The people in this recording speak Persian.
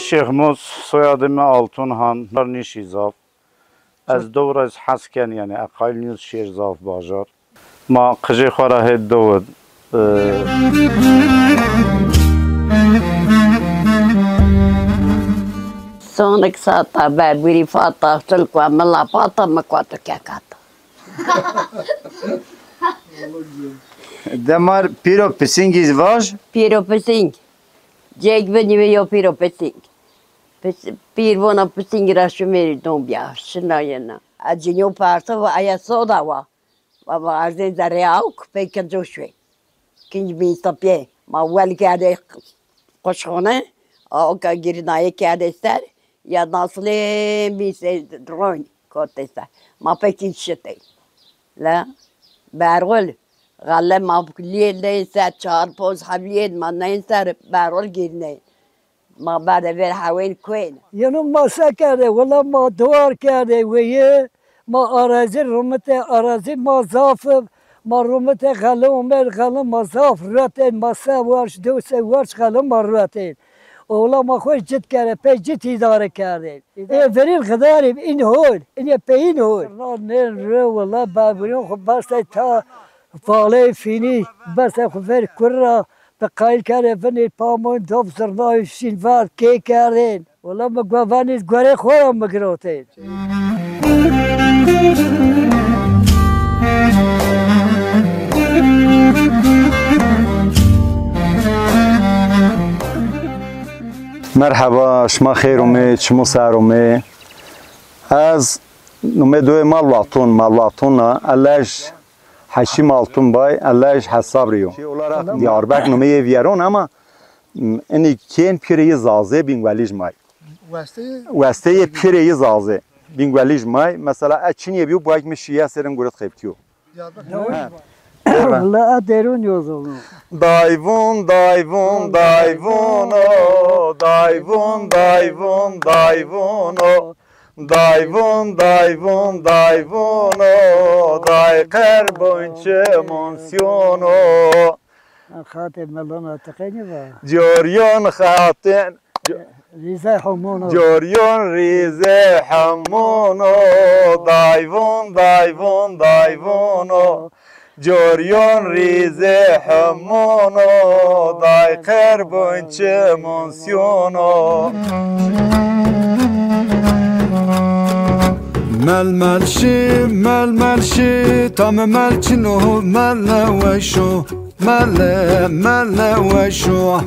Şeyh Mus, soyadım Altunhan, Nişizaf. از دور از حسکن یعنی اقایل نیز شیرزاف باجار ما قجی خورا هید دود سونك ساطا بابري فاطا تلقوا ملا فاطا مكواتو كاكاتا دمار پیرو پسینگی واج بيرو بسينج جيك بني بيو بيرو بسينج بيروانا بسينج راشو ميري دون بيا شناينا اجينيو بارتا و ايا صودا و عرضين زرياوك بيكا جوشوي كنج بيستا بيه ما والي كاده قشخونه او كا جيرناي كاده سر يا ناصلين بيسي درون كوتي سر ما بيكين شتي لا برغل غله ما بكليل نيسا چهار پوز حبليل ما نيسا برغل گيرنين ما بعد بير حوين كوين یعنی ماسه کرده ولی ما دوار کرده ویه ما آرازی رومت آرازی ما زاف ما رومت غله عمر غله ما زاف راتین ماسه ورش دو سه ورش غله ما راتین اولا ما خوش جد کرده پی جد اداره کرده ای برین خداریم این هول این پی این هول نه رو ولی بابرین خب بس تا فاله فینی بس خب فر کرا بقایل کرده فنی پامون دوب زرنای شین وار کی کردین ولی ما گوانیز گوره خورم مگروتین مرحبا شما خیر اومد شما سر اومد از نومه دوی مالواتون الش حشی مالتون بای الش حساب ریو دیاربک نومه ویرون اما اینی کین پیره زازه بینگولیج مای وسته پیره زازه بینگولیج مای مثلا اچینی بیو باید میشیه سرن گورت خیبتیو لا درون یوزولو دایوون دایوون دایوونو دایوون دایوون دایوونو دایوون دایوون دایوونو دای قربونچه منسیونو خاطر ملونا تقینی با جوریون خاطر ریزه حمونو جوریون ریزه حمونو دایوون دایوون دایوونو جوریون ریزه حمونو دای قربونچه منسیونو مل شي تام ملچنو مل وشو مل وشو